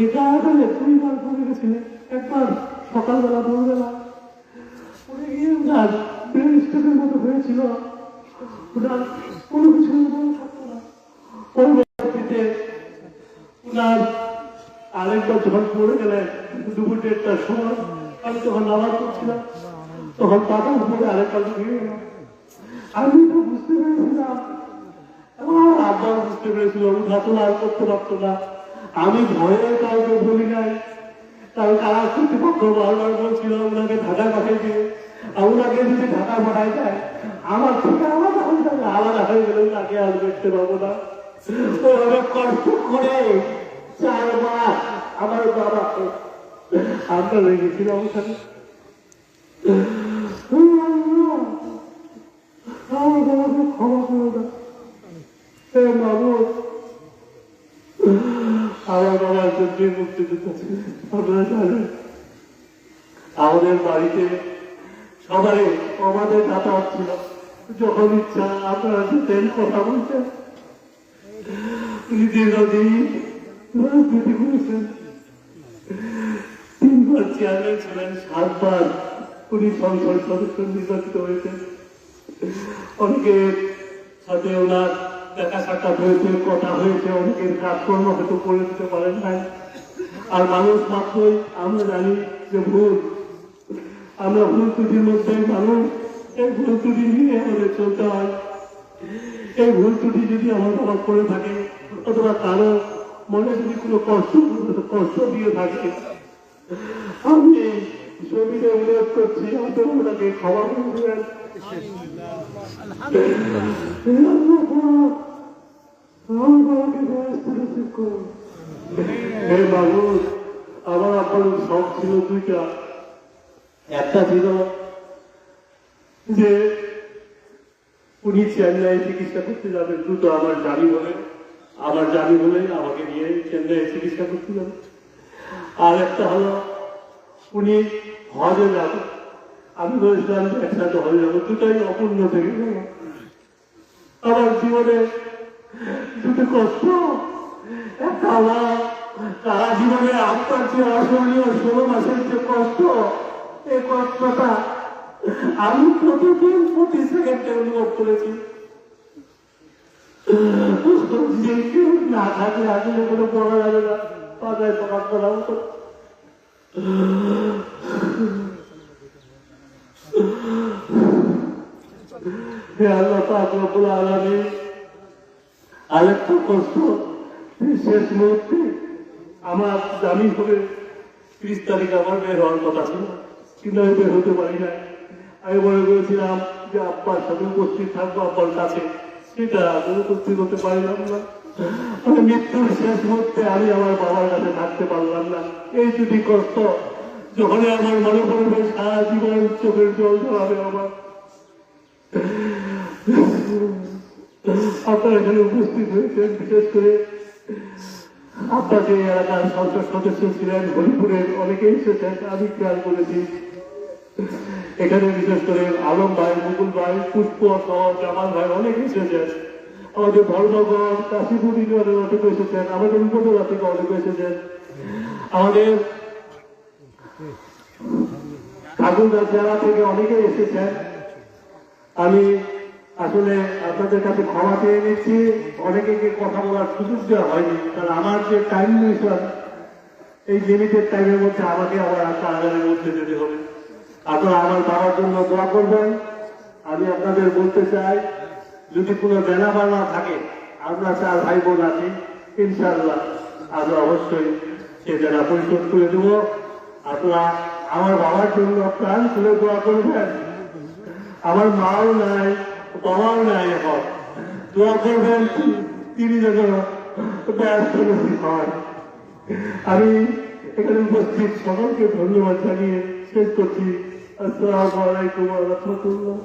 উনি তাড়াতাড়ি দুইবার পড়ে গেছিলেন, একবার সকালবেলা ভোরবেলা পড়ে গিয়ে উনার ব্রেন স্ট্রোকের মতো হয়েছিল, উনার কোনো কিছু মনে থাকতো না। পরবর্তীতে উনার আরেকবার যখন পড়ে গেলেন দুপুর 1:30টার সময়, আমি যখন নামাজ পড়ছিলাম তখন পাতার উপরে আরেকবার ঢুকে গেল। আমি তো বুঝতে পেরেছিলাম, আমার আব্বা বুঝতে পেরেছিল, উঠা তোলা আর করতে পারতো না। আমি ভয়ে কাউকে বলি নাই, কারণ তারা কর্তৃপক্ষ বারবার বলছিল ওনাকে ঢাকা পাঠাই দিয়ে, ওনাকে যদি ঢাকা পাঠাই যায় আমার থেকে আলাদা হয়ে যাবে, আলাদা হয়ে গেলে তাকে আর দেখতে পাবো না। ওভাবে কষ্ট করে 4 মাস আমার বাবাকে আমরা রেখেছিলাম ওখানে। আমার বাবাকে ক্ষমা করে দাও হে মাবুদ। আমার বাবার জন্য মুক্তিযুদ্ধ ছিল, আপনারা জানেন আমাদের বাড়িতে সবাই আমাদের যাতায়াত ছিল, যখন ইচ্ছা আপনারা যেতেন, কথা বলতেন। উনি দীর্ঘদিন রাজনীতি করেছেন, 3 বার চেয়ারম্যান ছিলেন, 7 বার উনি সংসদ সদস্য নির্বাচিত হয়েছেন। অনেকের সাথে ওনার দেখা সাক্ষাৎ হয়েছে, কথা হয়েছে, অনেকের কাজকর্ম হয়তো করে দিতে পারেন নাই। আর মানুষ মাত্রই আমরা জানি যে ভুল, আমরা ভুল ত্রুটির মধ্যে মানুষ, এই ভুল ত্রুটি নিয়ে আমাদের চলতে হয়। এই ভুল ত্রুটি যদি আমার বাবা করে থাকে অথবা কারো মনে যদি কোনো কষ্ট দিয়ে থাকে, আমি জমিতে উল্লেখ করছি, আপনারা ওনাকে ক্ষমা করে দেবেন। আমার আপনার শখ ছিল 2টা। একটা ছিল যে উনি চেন্নাই চিকিৎসা করতে যাবেন, দ্রুত আমার জানি বলে আমাকে নিয়ে চেন্নাই চিকিৎসা করতে যাবেন। আর একটা হলো উনি হজে যাবেন, আমি বলেছিলাম একসাথে হজে যাবো, দুটাই অপূর্ণ থেকে গেল। আমার জীবনে 2টি কষ্ট, একটা আমার তারা জীবনে আপনার যে অসহনীয় 16 মাসের যে কষ্ট, এই কষ্টটা আমি প্রতিদিন প্রতি সেকেন্ডে অনুভব করেছি। যে কেউ না থাকলে আসলে কোনো বলা যাবে না, বাজায় প্রকাশ করা হতো। হে আল্লাহ পাক রব্বুল আলামিন, আরেকটা কষ্ট শেষ মুহূর্তে আমার জানি হবে 30 তারিখ আমার বের হওয়ার কথা ছিল, কিন্তু আমি বের হতে পারি না। আমি মনে করেছিলাম যে আব্বার সাথে উপস্থিত থাকবো, আব্বার কাছে, সেটা আমি উপস্থিত হতে পারলাম না। আমি মৃত্যুর শেষ মুহূর্তে আমি আমার বাবার কাছে থাকতে পারলাম না। এই 2টি কষ্ট যখন আমার মনে পড়বে সারা জীবন চোখের জল ঝরাবে আমার। আপনারা এখানে উপস্থিত হয়েছেন, বিশেষ করে আপনার যে এলাকার সংসদ সদস্য ছিলেন হরিপুরের অনেকেই এসেছেন, আমি খেয়াল করেছি। এখানে বিশেষ করে আলম ভাই, মুকুল ভাই, পুষ্প সহ জামাল ভাই অনেকে এসেছেন। আমাদের ধর্মগড় কাশীপুর ইউনিয়নের অনেকে এসেছেন, আমাদের উপজেলা থেকে অনেকে এসেছেন, আমাদের ঠাকুরগাঁ জেলা থেকে অনেকে এসেছেন। আমি আসলে আপনাদের কাছে ক্ষমা চেয়ে নিচ্ছি, অনেকে কথা বলার সুযোগ দেওয়া হয়নি, কারণ আমার যে টাইম লিমিটেশন, এই লিমিটেড টাইমের মধ্যে আমাকে আবার কারাগারের মধ্যে যেতে হবে। আপনারা আমার বাবার জন্য দোয়া করবেন। আমি আপনাদের বলতে চাই, যদি কোনো বেলা বানা থাকে, আমরা 4 ভাই বোন আছি, ইনশাআল্লাহ আমরা অবশ্যই সে বেলা পরিশোধ করে দেব। আপনারা আমার বাবার জন্য প্রাণ খুলে দোয়া করবেন। আমার মাও নাই, বাবাও নাই, এখন দোয়া করবেন তিনি যেন ব্যস্ত হয়। আমি এখানে উপস্থিত সকলকে ধন্যবাদ জানিয়ে শেষ করছি। আসসালামু আলাইকুম ওয়া রাহমাতুল্লাহ।